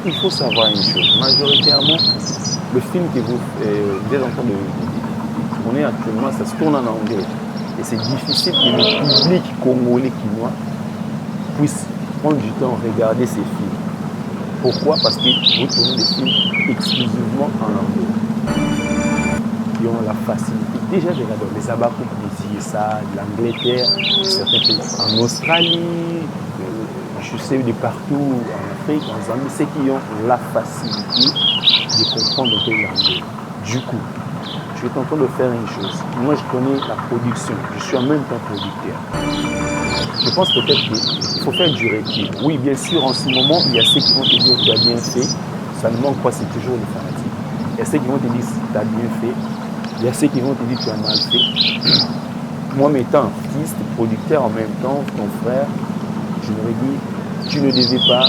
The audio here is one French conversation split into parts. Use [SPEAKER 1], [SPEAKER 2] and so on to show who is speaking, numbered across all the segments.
[SPEAKER 1] Il faut savoir une chose. Majoritairement, le film que vous êtes en train de tourner actuellement, ça se tourne en anglais. Et c'est difficile que le public congolais quinois puisse prendre du temps à regarder ces films. Pourquoi? Parce que vous tournez des films exclusivement en anglais, qui ont la facilité. Déjà, regardez, les Abakou, ça, l'Angleterre, certains pays en Australie, je sais de partout, en Afrique, en Zambie, c'est qui ont la facilité de comprendre un peu l'anglais. Du coup, je suis en train de faire une chose. Moi, je connais la production. Je suis en même temps producteur. Je pense peut-être qu'il faut faire du recul. Oui, bien sûr, en ce moment, il y a ceux qui vont te dire que tu as bien fait. Ça ne manque pas, c'est toujours les fanatiques. Il y a ceux qui vont te dire que tu as bien fait. Il y a ceux qui vont te dire que tu as mal fait. Moi, m'étant artiste, producteur en même temps, ton frère, je me dis, tu ne devais pas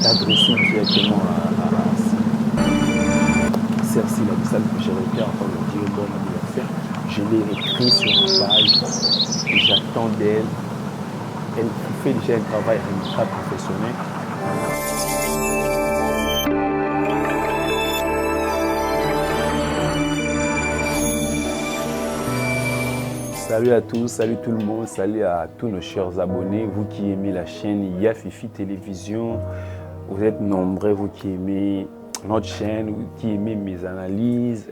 [SPEAKER 1] t'adresser directement à Cercy Labissal que j'ai été en train de dire bon anniversaire. Je l'ai écrit sur ma page et j'attends d'elle. Elle fait déjà un travail remarquable professionnel. Salut à tous, salut tout le monde, salut à tous nos chers abonnés, vous qui aimez la chaîne Yafifi Télévision, vous êtes nombreux, vous qui aimez notre chaîne, vous qui aimez mes analyses,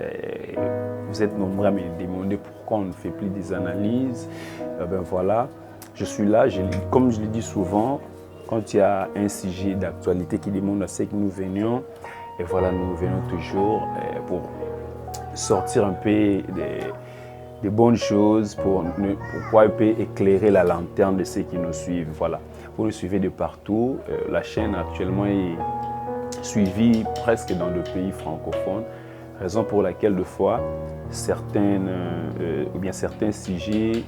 [SPEAKER 1] vous êtes nombreux à me demander pourquoi on ne fait plus des analyses. Ben voilà, je suis là, comme je le dis souvent, quand il y a un sujet d'actualité qui demande à ce que nous venions, et voilà, nous venons toujours pour sortir un peu des bonnes choses pour pouvoir éclairer la lanterne de ceux qui nous suivent. Voilà. Vous nous suivez de partout. La chaîne actuellement est suivie presque dans le pays francophone, raison pour laquelle de fois certains sujets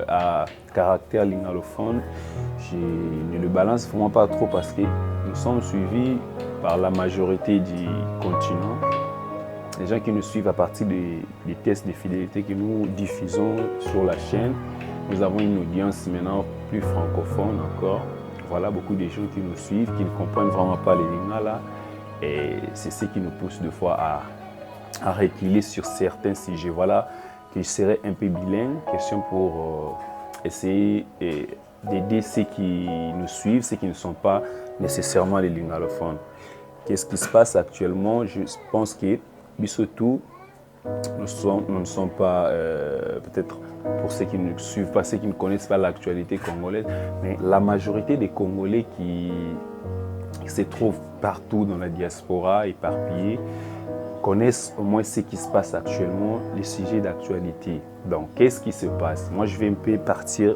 [SPEAKER 1] à caractère lingalophone, je ne le balance vraiment pas trop parce que nous sommes suivis par la majorité du continent. Les gens qui nous suivent à partir des tests de fidélité que nous diffusons sur la chaîne. Nous avons une audience maintenant plus francophone encore. Voilà, beaucoup de gens qui nous suivent, qui ne comprennent vraiment pas les lingala. Et c'est ce qui nous pousse des fois à reculer sur certains sujets. Voilà, que je serai un peu bilingue. Question pour essayer d'aider ceux qui nous suivent, ceux qui ne sont pas nécessairement les lingalophones. Qu'est-ce qui se passe actuellement? Je pense que surtout, nous ne sommes pas, peut-être pour ceux qui ne suivent pas, ceux qui ne connaissent pas l'actualité congolaise, mais la majorité des Congolais qui se trouvent partout dans la diaspora, éparpillés, connaissent au moins ce qui se passe actuellement, les sujets d'actualité. Donc, qu'est-ce qui se passe? Moi, je vais un peu partir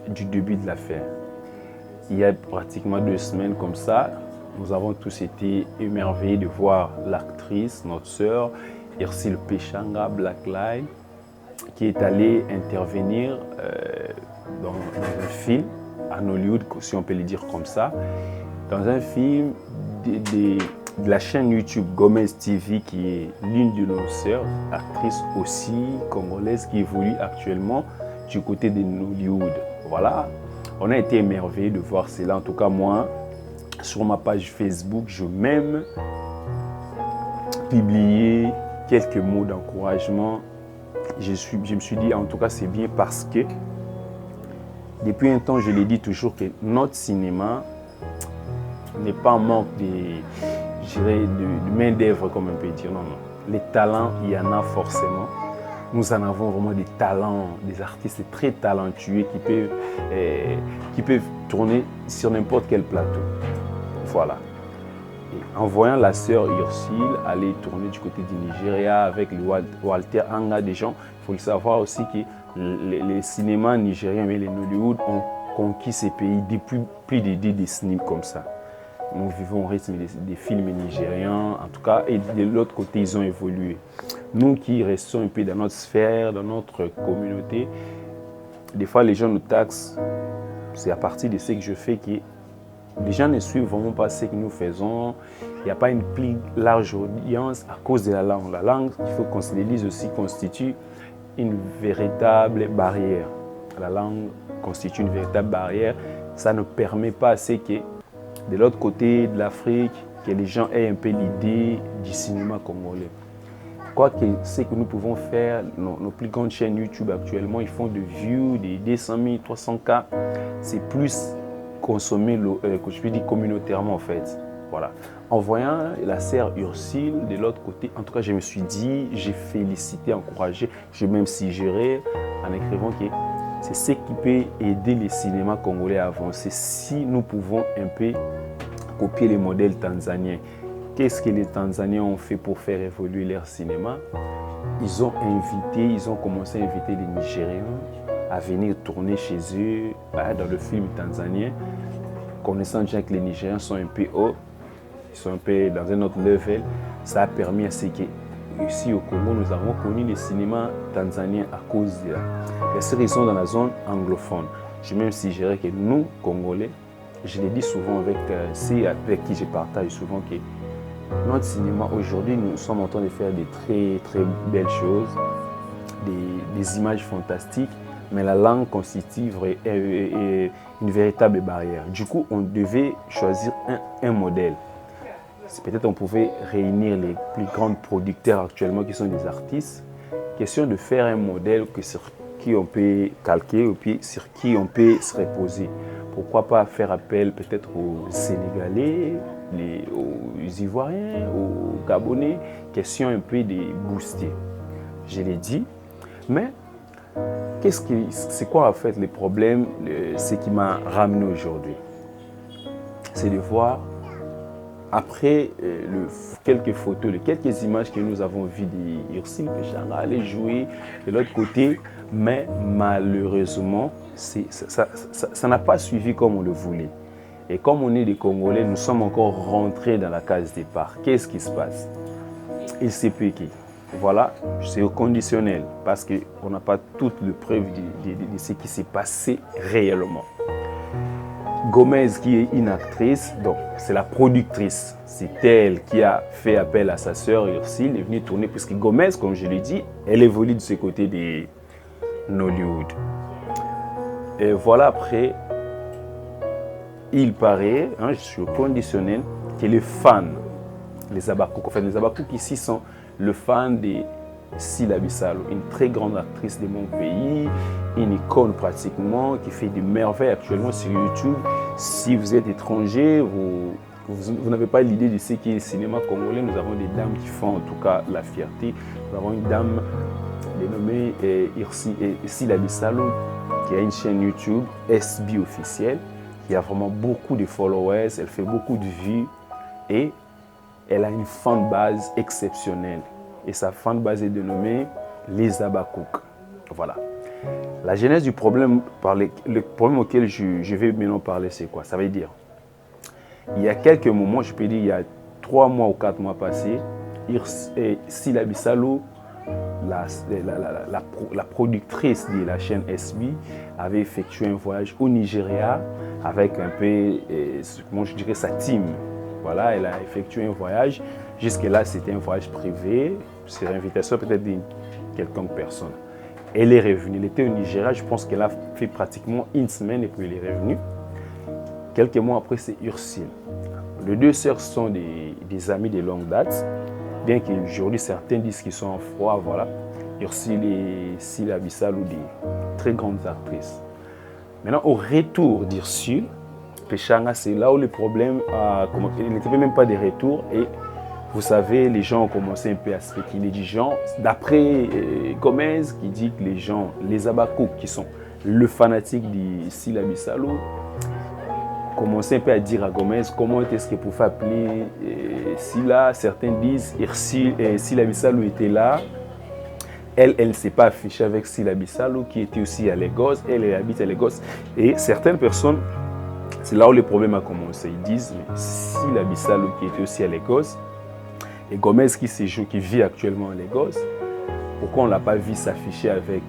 [SPEAKER 1] du début de l'affaire. Il y a pratiquement 2 semaines comme ça, nous avons tous été émerveillés de voir l'actrice, notre sœur, Ursule Péchanga Blacklight, qui est allée intervenir dans un film, en Hollywood, si on peut le dire comme ça, dans un film de la chaîne YouTube Gomez TV, qui est l'une de nos sœurs, actrice aussi congolaise, qui évolue actuellement du côté de Hollywood. Voilà, on a été émerveillés de voir cela, en tout cas moi. Sur ma page Facebook, je même publié quelques mots d'encouragement. Je me suis dit, en tout cas, c'est bien parce que depuis un temps, je l'ai dit toujours que notre cinéma n'est pas en manque de main-d'œuvre, comme on peut dire. Non, non. Les talents, il y en a forcément. Nous en avons vraiment des talents, des artistes très talentueux qui peuvent tourner sur n'importe quel plateau. Voilà. Et en voyant la sœur Ursule aller tourner du côté du Nigeria avec le Walter Anga des gens, il faut le savoir aussi que les cinémas nigériens et les Hollywood ont conquis ces pays depuis plus de 10 décennies comme ça. Nous vivons au rythme des films nigériens, en tout cas, et de l'autre côté, ils ont évolué. Nous qui restons un peu dans notre sphère, dans notre communauté, des fois les gens nous taxent. C'est à partir de ce que je fais que les gens ne suivent vraiment pas ce que nous faisons. Il n'y a pas une plus large audience à cause de la langue. La langue, il faut qu'on se le dise aussi, constitue une véritable barrière. La langue constitue une véritable barrière. Ça ne permet pas à ce que de l'autre côté de l'Afrique, que les gens aient un peu l'idée du cinéma congolais. Quoi que ce que nous pouvons faire, nos plus grandes chaînes YouTube actuellement, ils font des views, des 200 000, 300K. C'est plus consommé, que je peux dire communautairement en fait. Voilà. En voyant la sœur Ursule de l'autre côté, en tout cas, je me suis dit, j'ai félicité, encouragé, j'ai même suggéré en écrivant que c'est ce qui peut aider les cinémas congolais à avancer si nous pouvons un peu copier les modèles tanzaniens. Qu'est-ce que les Tanzaniens ont fait pour faire évoluer leur cinéma? Ils ont commencé à inviter les Nigériens à venir tourner chez eux dans le film tanzanien, connaissant déjà que les Nigériens sont un peu hauts, ils sont un peu dans un autre level. Ça a permis à ce que ici au Congo, nous avons connu le cinéma tanzanien à cause de la ils sont dans la zone anglophone. J'ai même suggéré que nous, Congolais, je le dis souvent avec qui je partage souvent que notre cinéma aujourd'hui, nous sommes en train de faire des très très belles choses, des images fantastiques, mais la langue constitue une véritable barrière. Du coup, on devait choisir un modèle. Peut-être on pouvait réunir les plus grands producteurs actuellement qui sont des artistes. Question de faire un modèle sur qui on peut calquer ou puis sur qui on peut se reposer. Pourquoi pas faire appel peut-être aux Sénégalais, aux Ivoiriens, aux Gabonais, question un peu de booster. Je l'ai dit, mais c'est quoi en fait le problème, ce qui m'a ramené aujourd'hui? C'est de voir, après quelques photos, quelques images que nous avons vues d'Ursule Péchanga aller jouer de l'autre côté, mais malheureusement, ça n'a pas suivi comme on le voulait. Et comme on est des Congolais, nous sommes encore rentrés dans la case départ. Qu'est-ce qui se passe? Il s'est piqué. Voilà, c'est au conditionnel parce qu'on n'a pas toutes les preuves de ce qui s'est passé réellement. Gomez, qui est une actrice, donc c'est la productrice. C'est elle qui a fait appel à sa sœur Ursule, elle est venue tourner, puisque Gomez, comme je l'ai dit, elle évolue de ce côté de Nollywood. Et voilà, après, il paraît, je suis au conditionnel, que les fans, les Abakouk, enfin les Abakouk ici sont le fan de Sila Bissalo, une très grande actrice de mon pays, une icône pratiquement, qui fait des merveilles actuellement sur YouTube. Si vous êtes étranger, vous n'avez pas l'idée de ce qu'est le cinéma congolais, nous avons des dames qui font en tout cas la fierté. Nous avons une dame dénommée Sila Bissalo, qui a une chaîne YouTube, SB officielle, qui a vraiment beaucoup de followers, elle fait beaucoup de vues et elle a une fanbase exceptionnelle. Et sa fanbase est dénommée les Abakouk. Voilà. La genèse du problème, le problème auquel je vais maintenant parler, c'est quoi? Ça veut dire, il y a quelques moments, je peux dire il y a 3 mois ou 4 mois passés, Sila Bissalo, la productrice de la chaîne SB, avait effectué un voyage au Nigeria avec un peu, comment je dirais, sa team. Voilà, elle a effectué un voyage. Jusque-là, c'était un voyage privé, sur invitation peut-être de quelconque personne. Elle est revenue. Elle était au Nigeria, je pense qu'elle a fait pratiquement une semaine et puis elle est revenue. Quelques mois après, c'est Ursule. Les deux sœurs sont des amies de longue date, bien qu'aujourd'hui certains disent qu'ils sont en froid. Voilà. Ursule et Sila Bissalo, des très grandes actrices. Maintenant, au retour d'Ursule Péchanga, c'est là où le problème, il n'était même pas de retour. Et vous savez, les gens ont commencé un peu à spéculer du genre. D'après Gomez, qui dit que les gens, les Abakouk, qui sont le fanatique de Sila Bissalo, commençaient un peu à dire à Gomez comment est-ce qu'il pouvait appeler Sila. Certains disent que Sila Bissalo était là. Elle ne s'est pas affichée avec Sila Bissalo, qui était aussi à Lagos. Elle habite à Lagos. Et certaines personnes, c'est là où le problème a commencé. Ils disent, mais Sila Bissalo, qui était aussi à Lagos, et Gomez qui vit actuellement à Lagos, pourquoi on ne l'a pas vu s'afficher avec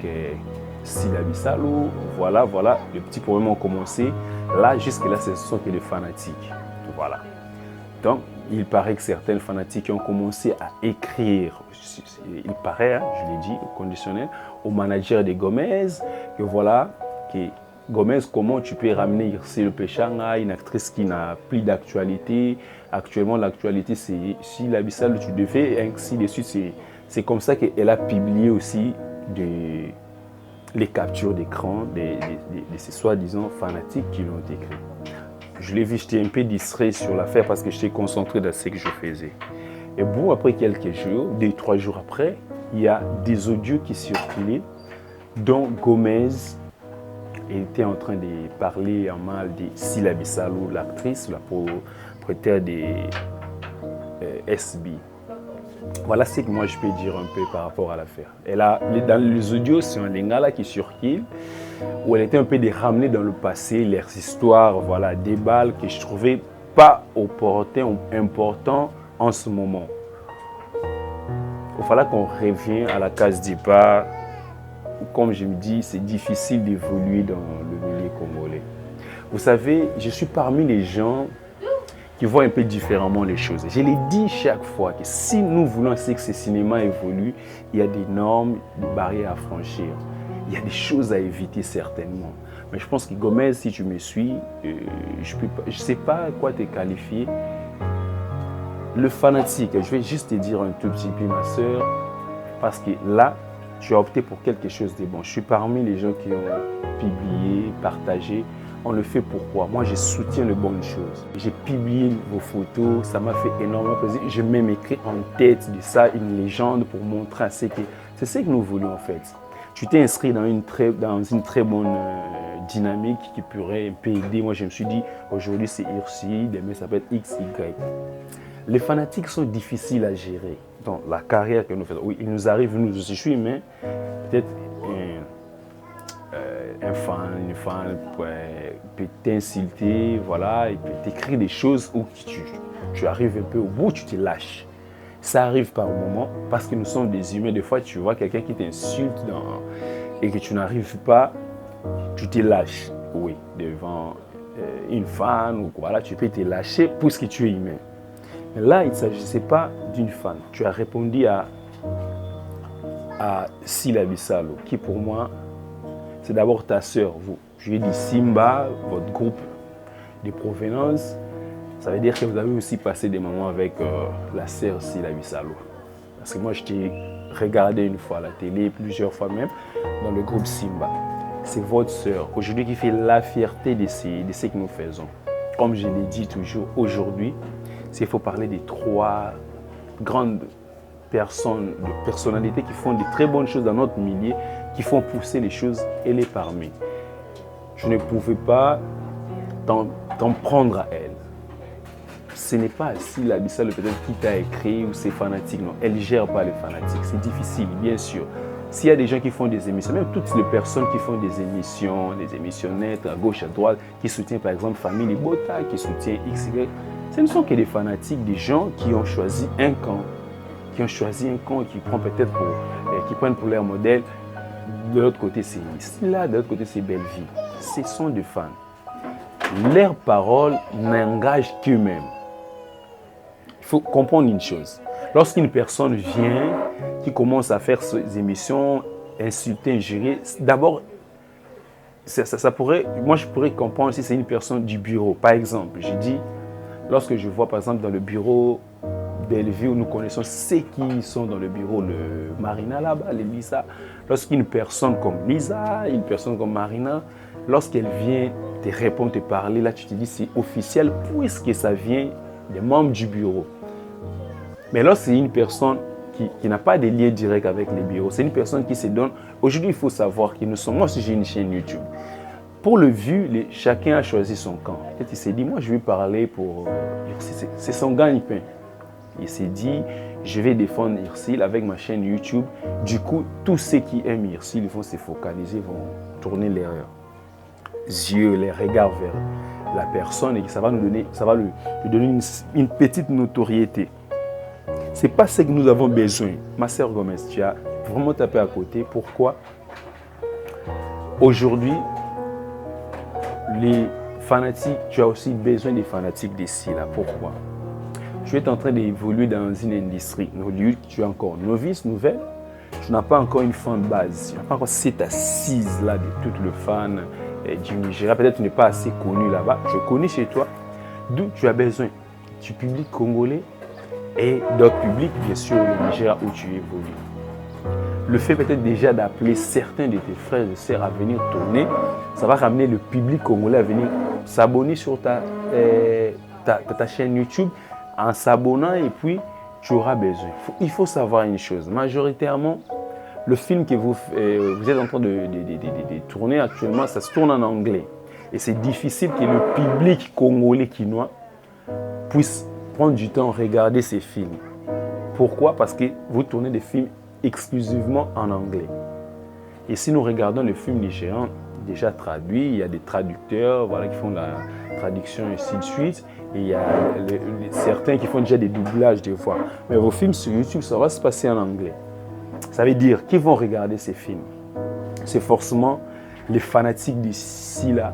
[SPEAKER 1] Sila Bissalo? Voilà, les petits problèmes ont commencé. Là, jusque-là, ce sont que les fanatiques. Voilà. Donc, il paraît que certains fanatiques ont commencé à écrire, il paraît, je l'ai dit, au conditionnel, au manager de Gomez, que voilà, que Gomez, comment tu peux ramener Irsile Pechanga, une actrice qui n'a plus d'actualité. Actuellement, l'actualité, c'est Sylla Bissalo, tu devais, ainsi de suite. C'est comme ça qu'elle a publié aussi les captures d'écran de ces soi-disant fanatiques qui l'ont écrit. Je l'ai vu, j'étais un peu distrait sur l'affaire parce que j'étais concentré dans ce que je faisais. Et bon, après quelques jours, 2-3 jours après, il y a des audios qui circulaient dont Gomez était en train de parler en mal de Sylla Bissalo, l'actrice, la propriétaire des SB. Voilà ce que moi je peux dire un peu par rapport à l'affaire. Dans les audios, c'est un lingala qui circule où elle était un peu de ramener dans le passé leurs histoires, voilà, des balles que je trouvais pas opportun ou important en ce moment. Il fallait qu'on revienne à la case départ. Comme je me dis, c'est difficile d'évoluer dans le milieu congolais. Vous savez, je suis parmi les gens qui voient un peu différemment les choses. Je l'ai dit chaque fois que si nous voulons que ce cinéma évolue, il y a des normes, des barrières à franchir. Il y a des choses à éviter certainement. Mais je pense que Gomez, si tu me suis, je ne sais pas à quoi te qualifier. Le fanatique, je vais juste te dire un tout petit peu, ma soeur, parce que là, tu as opté pour quelque chose de bon. Je suis parmi les gens qui ont publié, partagé. On le fait pourquoi? Moi, je soutiens les bonnes choses. J'ai publié vos photos, ça m'a fait énormément plaisir. J'ai même écrit en tête de ça une légende pour montrer à ce que c'est ce que nous voulons en fait. Tu t'es inscrit dans une très bonne dynamique qui pourrait un peu aider. Moi, je me suis dit, aujourd'hui c'est Irsile, demain ça peut être XY. Les fanatiques sont difficiles à gérer. Dans la carrière que nous faisons, oui, il nous arrive, nous aussi, je suis humain, peut-être une fan peut t'insulter, voilà, il peut t'écrire des choses où tu arrives un peu au bout, tu te lâches. Ça arrive par moment parce que nous sommes des humains. Des fois, tu vois quelqu'un qui t'insulte et que tu n'arrives pas, tu te lâches, oui, devant une fan ou voilà, tu peux te lâcher puisque tu es humain. Mais là, il ne s'agissait pas d'une fan. Tu as répondu à Sylla Bissalo, qui pour moi, c'est d'abord ta sœur, vous. Je lui ai dit Simba, votre groupe de provenance. Ça veut dire que vous avez aussi passé des moments avec la sœur Sylla Bissalo. Parce que moi, je t'ai regardé une fois à la télé, plusieurs fois même, dans le groupe Simba. C'est votre sœur, aujourd'hui, qui fait la fierté de ce que nous faisons. Comme je l'ai dit toujours, aujourd'hui, il faut parler des 3 grandes personnalités qui font de très bonnes choses dans notre milieu, qui font pousser les choses, elle est parmi. Je ne pouvais pas t'en prendre à elle. Ce n'est pas Sylla Bissalo peut-être qui t'a écrit ou c'est fanatique, non. Elle ne gère pas les fanatiques, c'est difficile, bien sûr. S'il y a des gens qui font des émissions, même toutes les personnes qui font des émissionnettes à gauche, à droite, qui soutiennent par exemple Famille Bota, qui soutiennent XY, ce ne sont que des fanatiques, des gens qui ont choisi un camp, et qui prennent pour leur modèle. De l'autre côté, c'est Sylla, de l'autre côté, c'est Belleville. Ce sont des fans. Leurs paroles n'engagent qu'eux-mêmes. Il faut comprendre une chose. Lorsqu'une personne vient, qui commence à faire ses émissions, insulter, injurer, d'abord, moi je pourrais comprendre si c'est une personne du bureau. Par exemple, je dis, lorsque je vois par exemple dans le bureau Belleville, nous connaissons ceux qui sont dans le bureau, le Marina là-bas, les Lisa. Lorsqu'une personne comme Lisa, une personne comme Marina, lorsqu'elle vient te répondre, te parler, là tu te dis c'est officiel puisque ça vient des membres du bureau. Mais lorsque c'est une personne qui n'a pas de lien direct avec les bureaux, c'est une personne qui se donne. Aujourd'hui, il faut savoir que nous sommes, moi aussi j'ai une chaîne YouTube. Pour le vu, chacun a choisi son camp. Peut-être il s'est dit, moi je vais parler pour... c'est son gagne-pain. Il s'est dit, je vais défendre Irsile avec ma chaîne YouTube. Du coup, tous ceux qui aiment Irsile vont se focaliser, vont tourner leurs yeux, les regards vers la personne et ça va lui donner une petite notoriété. Ce n'est pas ce que nous avons besoin. Ma sœur Gomez, tu as vraiment tapé à côté. Pourquoi? Aujourd'hui, les fanatiques, tu as aussi besoin des fanatiques d'ici là. Pourquoi? Tu es en train d'évoluer dans une industrie. Tu es encore novice, nouvelle. Tu n'as pas encore une fan base. Tu n'as pas encore cette assise là de toutes les fans du Nigeria, peut-être tu n'es pas assez connu là-bas, je connais chez toi, d'où tu as besoin du public congolais et d'autres publics, bien sûr, le Nigeria où tu évolues. Le fait peut-être déjà d'appeler certains de tes frères et sœurs à venir tourner, ça va ramener le public congolais à venir s'abonner sur ta chaîne YouTube en s'abonnant et puis tu auras besoin. Il faut savoir une chose, majoritairement, le film que vous êtes en train de tourner actuellement, ça se tourne en anglais. Et c'est difficile que le public congolais quinois puisse prendre du temps à regarder ces films. Pourquoi? Parce que vous tournez des films exclusivement en anglais. Et si nous regardons les films nigérians déjà traduits, il y a des traducteurs voilà, qui font la traduction et ainsi de suite. Et il y a certains qui font déjà des doublages des voix. Mais vos films sur YouTube, ça va se passer en anglais. Ça veut dire qu'ils vont regarder ces films. C'est forcément les fanatiques d'ici là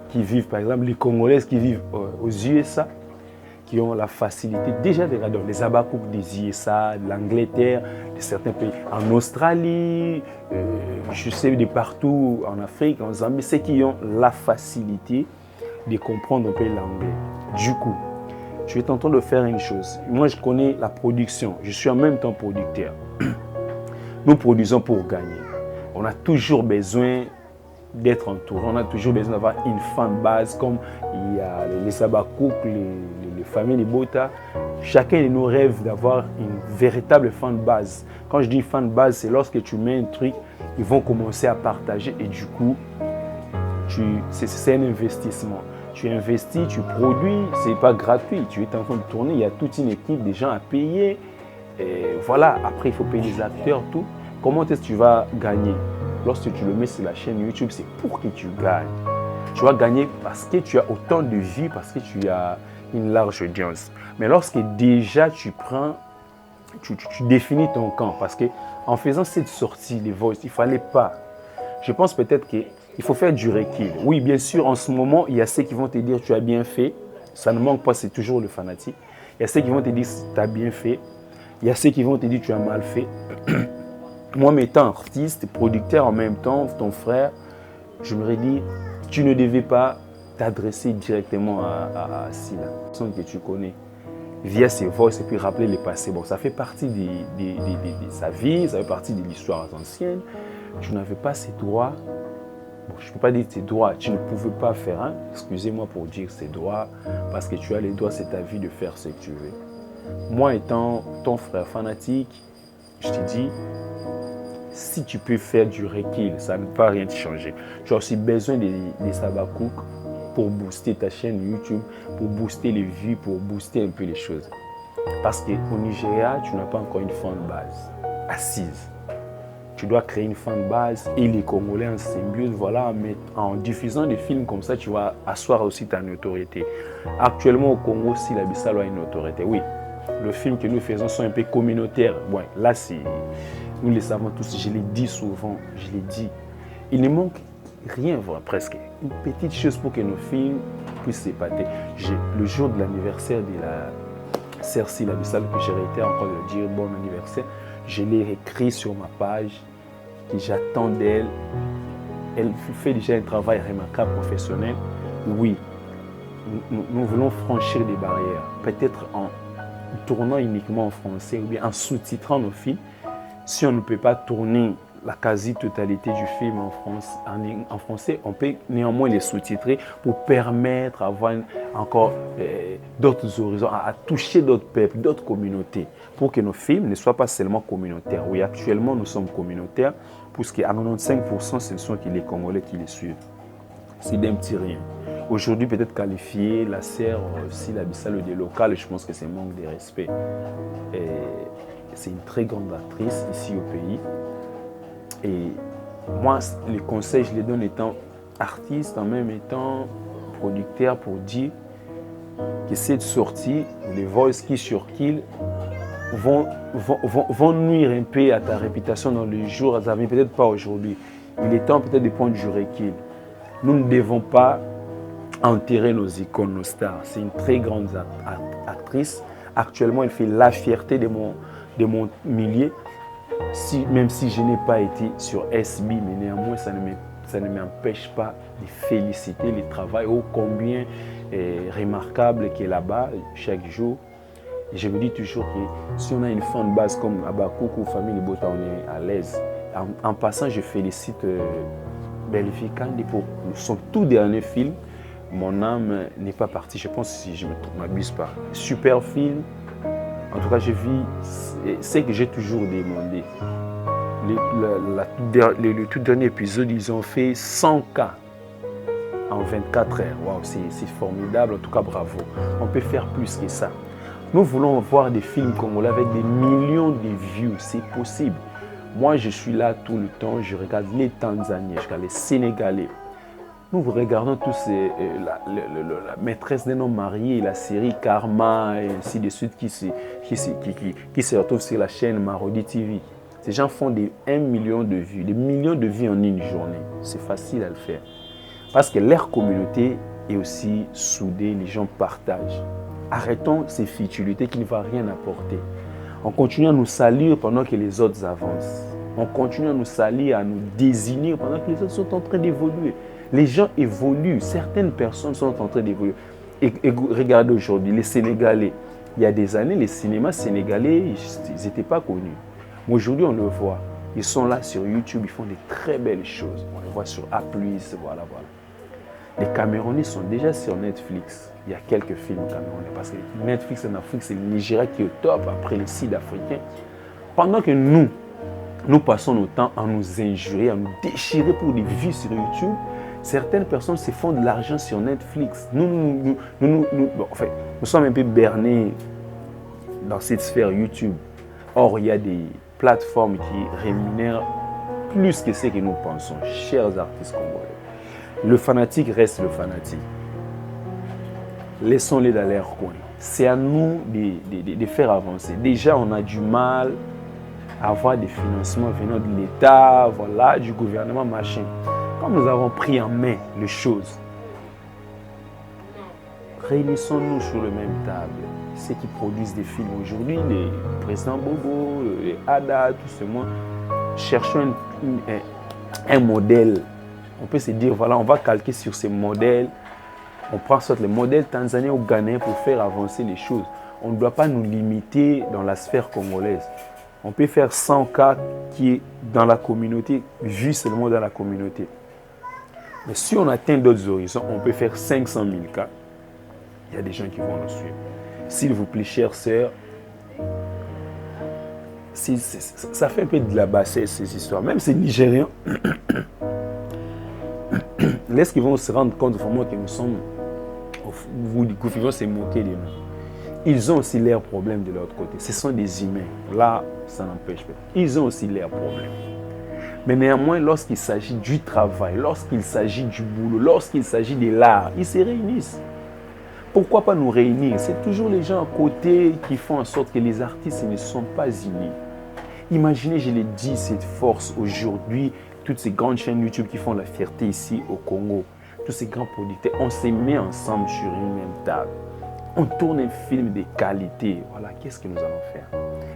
[SPEAKER 1] qui vivent, par exemple, les Congolaises qui vivent aux USA, qui ont la facilité déjà de regarder les Abakouk des USA, de l'Angleterre, de certains pays, en Australie, je sais de partout en Afrique, en Zambie, c'est qui ont la facilité de comprendre un peu l'anglais. Du coup, je vais tenter de faire une chose. Moi, je connais la production. Je suis en même temps producteur. Nous produisons pour gagner. On a toujours besoin d'être entouré. On a toujours besoin d'avoir une fan base comme il y a les Sabakouk, les familles, les Bota. Chacun de nous rêve d'avoir une véritable fan base. Quand je dis fan base, c'est lorsque tu mets un truc, ils vont commencer à partager et du coup, c'est un investissement. Tu investis, tu produis, ce n'est pas gratuit. Tu es en train de tourner, il y a toute une équipe, des gens à payer. Et voilà, après il faut payer les acteurs, tout. Comment est-ce que tu vas gagner? Lorsque tu le mets sur la chaîne YouTube, c'est pour que tu gagnes. Tu vas gagner parce que tu as autant de vues, parce que tu as une large audience. Mais lorsque déjà tu prends, tu définis ton camp, parce qu'en faisant cette sortie, les voices, il ne fallait pas. Je pense peut-être qu'il faut faire du recul. Oui, bien sûr, en ce moment, il y a ceux qui vont te dire tu as bien fait. Ça ne manque pas, c'est toujours le fanatique. Il y a ceux qui vont te dire tu as bien fait. Il y a ceux qui vont te dire tu as mal fait. Moi, m'étant artiste, producteur en même temps, ton frère, je me dis, tu ne devais pas t'adresser directement à Sila, personne que tu connais, via ses voix et puis rappeler le passé. Bon, ça fait partie de sa vie, ça fait partie de l'histoire ancienne. Tu n'avais pas ces droits. Bon, je ne peux pas dire tes droits, tu ne pouvais pas faire un. Excusez-moi pour dire ces droits, parce que tu as les droits, c'est ta vie de faire ce que tu veux. Moi, étant ton frère fanatique, je te dis, si tu peux faire du recul, ça ne va rien te changer. Tu as aussi besoin des Sabakouk pour booster ta chaîne YouTube, pour booster les vues, pour booster un peu les choses. Parce qu'au Nigeria, tu n'as pas encore une fan base assise. Tu dois créer une fan base et les Congolais en symbiose, voilà, mais en diffusant des films comme ça, tu vas asseoir aussi ta notoriété. Actuellement au Congo, si la Bissau a une autorité, oui, le film que nous faisons sont un peu communautaires. Bon, là, nous le savons tous, je l'ai dit souvent, je l'ai dit. Il ne manque rien, presque. Une petite chose pour que nos films puissent s'épater. Le jour de l'anniversaire de la sœur Sila Bissau, que j'ai été encore de dire bon anniversaire, je l'ai écrit sur ma page que j'attends d'elle. Elle fait déjà un travail remarquable, professionnel. Oui, nous voulons franchir des barrières, peut-être en tournant uniquement en français ou bien en sous-titrant nos films. Si on ne peut pas tourner la quasi-totalité du film en français, on peut néanmoins les sous-titrer pour permettre d'avoir encore d'autres horizons, à toucher d'autres peuples, d'autres communautés, pour que nos films ne soient pas seulement communautaires. Oui, actuellement, nous sommes communautaires, puisqu'à 95%, ce sont les Congolais qui les suivent. C'est d'un petit rien. Aujourd'hui, peut-être qualifier la sœur Sila Bissau des locales, je pense que c'est un manque de respect. C'est une très grande actrice ici au pays. Et moi, les conseils, je les donne étant artiste, en même étant producteur, pour dire que cette sortie, les voices qui surkillent vont nuire un peu à ta réputation dans les jours à venir, peut-être pas aujourd'hui. Il est temps peut-être de prendre du recul. Nous ne devons pas enterrer nos icônes, nos stars. C'est une très grande actrice. Actuellement, elle fait la fierté de mon milieu. Même si je n'ai pas été sur SB, mais néanmoins, ça ne me ça ne m'empêche pas de féliciter le travail ô combien remarquable qui est là-bas chaque jour. Et je me dis toujours que si on a une fan base comme Abakouk ou Famille Bota, on est à l'aise. En passant, je félicite Belle-Fille Kandi pour son tout dernier film. Mon âme n'est pas partie, je pense, si je ne m'abuse pas. Super film. En tout cas, je vis ce que j'ai toujours demandé. Le tout dernier épisode, ils ont fait 100 cas en 24 heures. Waouh, c'est formidable. En tout cas, bravo. On peut faire plus que ça. Nous voulons voir des films congolais avec des millions de views. C'est possible. Moi, je suis là tout le temps. Je regarde les Tanzaniens, je regarde les Sénégalais. Nous regardons tous la maîtresse d'un homme marié, la série Karma, et ainsi de suite, qui se retrouve sur la chaîne Marodi TV. Ces gens font des 1 million de vues, des millions de vues en une journée. C'est facile à le faire. Parce que leur communauté est aussi soudée, les gens partagent. Arrêtons ces futilités qui ne vont rien apporter. On continue à nous salir pendant que les autres avancent. On continue à nous salir, à nous désigner pendant que les autres sont en train d'évoluer. Les gens évoluent, certaines personnes sont en train d'évoluer. Et regardez aujourd'hui, les Sénégalais. Il y a des années, les cinémas sénégalais, ils n'étaient pas connus. Mais aujourd'hui, on le voit. Ils sont là sur YouTube, ils font des très belles choses. On les voit sur A+, voilà. Les Camerounais sont déjà sur Netflix. Il y a quelques films camerounais. Parce que Netflix en Afrique, c'est le Nigeria qui est au top après les Sud-Africains. Pendant que nous passons notre temps à nous injurer, à nous déchirer pour des vues sur YouTube, certaines personnes se font de l'argent sur Netflix. Nous sommes un peu bernés dans cette sphère YouTube. Or, il y a des plateformes qui rémunèrent plus que ce que nous pensons, chers artistes congolais. Le fanatique reste le fanatique. Laissons-les dans leur coin. C'est à nous de faire avancer. Déjà, on a du mal à avoir des financements venant de l'État, voilà, du gouvernement, machin. Comme nous avons pris en main les choses, réunissons-nous sur la même table. Ceux qui produisent des films aujourd'hui, les présidents Bobo, les Ada, tout ce monde, cherchons un modèle. On peut se dire, voilà, on va calquer sur ces modèles. On prend soit les modèles tanzaniens ou ghanéens pour faire avancer les choses. On ne doit pas nous limiter dans la sphère congolaise. On peut faire 100 cas qui est dans la communauté, vu seulement dans la communauté. Mais si on atteint d'autres horizons, on peut faire 500 000 cas. Il y a des gens qui vont nous suivre. S'il vous plaît, chères sœurs, ça fait un peu de la bassesse, ces histoires. Même ces Nigériens, est-ce qu'ils vont se rendre compte vraiment que nous sommes, ils vont se moquer de nous. Ils ont aussi leurs problèmes de l'autre côté. Ce sont des humains. Là, ça n'empêche pas. Ils ont aussi leurs problèmes. Mais néanmoins, lorsqu'il s'agit du travail, lorsqu'il s'agit du boulot, lorsqu'il s'agit de l'art, ils se réunissent. Pourquoi pas nous réunir? C'est toujours les gens à côté qui font en sorte que les artistes ne sont pas unis. Imaginez, je l'ai dit, cette force aujourd'hui, toutes ces grandes chaînes YouTube qui font la fierté ici au Congo, tous ces grands producteurs, on se met ensemble sur une même table. On tourne un film de qualité. Voilà, qu'est-ce que nous allons faire?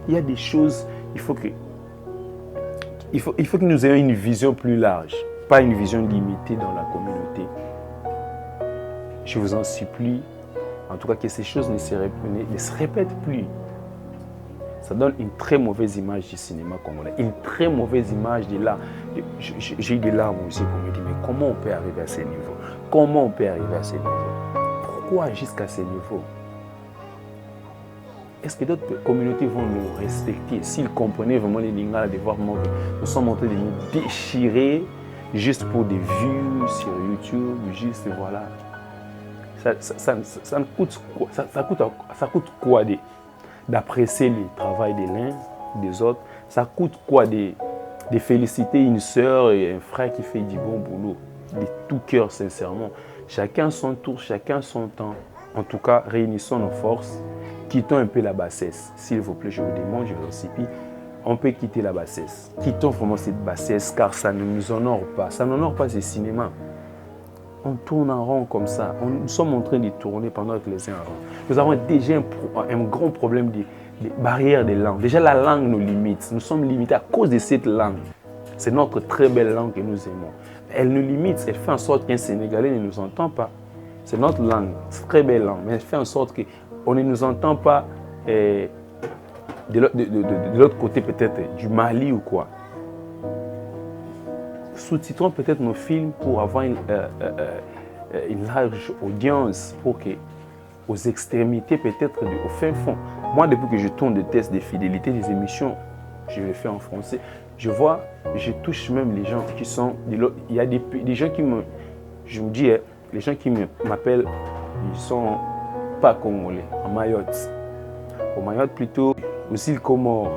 [SPEAKER 1] Il y a des choses, il faut que nous ayons une vision plus large, pas une vision limitée dans la communauté. Je vous en supplie, en tout cas que ces choses ne se répètent plus. Ça donne une très mauvaise image du cinéma congolais, une très mauvaise image de l'art. J'ai eu des larmes aussi pour me dire, mais comment on peut arriver à ce niveau? Comment on peut arriver à ce niveau? Pourquoi jusqu'à ce niveau? Est-ce que d'autres communautés vont nous respecter s'ils comprenaient vraiment les Lingala de voir nous sommes en train de nous déchirer juste pour des vues sur YouTube, juste voilà. Ça coûte quoi d'apprécier le travail de l'un, des autres? Ça coûte quoi de féliciter une sœur et un frère qui fait du bon boulot, de tout cœur sincèrement? Chacun son tour, chacun son temps. En tout cas, réunissons nos forces, quittons un peu la bassesse. S'il vous plaît, je vous demande, je vous en supplie, on peut quitter la bassesse. Quittons vraiment cette bassesse car ça ne nous honore pas. Ça n'honore pas ce cinéma. On tourne en rond comme ça. Nous sommes en train de tourner pendant que les uns en rond. Nous avons déjà un grand problème de barrière des langues. Déjà, la langue nous limite. Nous sommes limités à cause de cette langue. C'est notre très belle langue que nous aimons. elle nous limite, elle fait en sorte qu'un Sénégalais ne nous entend pas. C'est notre langue, c'est très belle langue, mais elle fait en sorte qu'on ne nous entend pas de l'autre côté peut-être du Mali ou quoi. Sous-titrons peut-être nos films pour avoir une large audience, pour que aux extrémités peut-être au fin fond. Moi, depuis que je tourne des tests de fidélité, des émissions, je les fais en français, je vois, je touche même les gens qui sont de l'autre. Il y a des gens qui me, je me dis, les gens qui m'appellent, ils sont pas congolais, en Mayotte. Au Mayotte plutôt, aux îles Comores,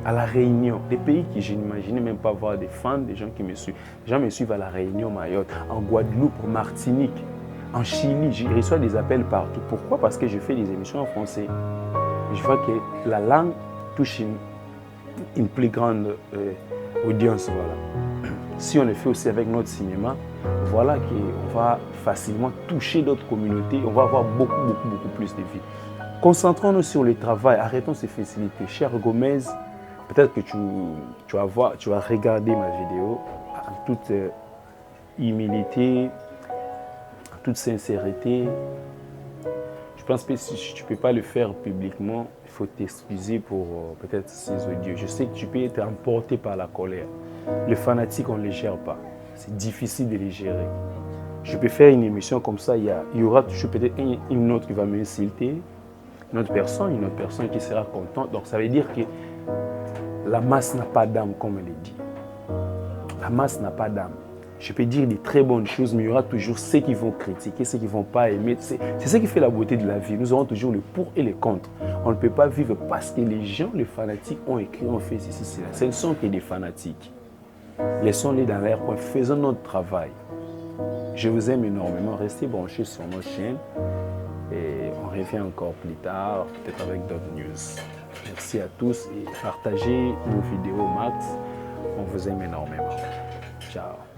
[SPEAKER 1] à La Réunion, des pays que je n'imaginais même pas voir des fans, des gens qui me suivent. Les gens me suivent à La Réunion, Mayotte, en Guadeloupe, en Martinique, en Chili. Je reçois des appels partout. Pourquoi? Parce que je fais des émissions en français. Je vois que la langue touche une plus grande audience. Voilà. Si on le fait aussi avec notre cinéma, voilà qu'on va facilement toucher d'autres communautés. On va avoir beaucoup plus de vie. Concentrons-nous sur le travail, arrêtons ces facilités. Cher Gomez, peut-être que tu vas regarder ma vidéo en toute humilité, en toute sincérité. Je pense que si tu ne peux pas le faire publiquement, il faut t'excuser pour peut-être ces audios. Je sais que tu peux être emporté par la colère. Les fanatiques, on ne les gère pas. C'est difficile de les gérer. Je peux faire une émission comme ça, il y aura toujours peut-être une autre qui va m'insulter. Une autre personne qui sera contente. Donc ça veut dire que la masse n'a pas d'âme, comme elle est dit. La masse n'a pas d'âme. Je peux dire des très bonnes choses, mais il y aura toujours ceux qui vont critiquer, ceux qui ne vont pas aimer. C'est ce qui fait la beauté de la vie. Nous aurons toujours le pour et le contre. On ne peut pas vivre parce que les gens, les fanatiques, ont écrit, ont fait ceci, cela. Ce ne sont que des fanatiques. Laissons-les dans l'air, faisons notre travail. Je vous aime énormément. Restez branchés sur nos chaînes. Et on revient encore plus tard, peut-être avec d'autres news. Merci à tous et partagez nos vidéos max. On vous aime énormément. Ciao.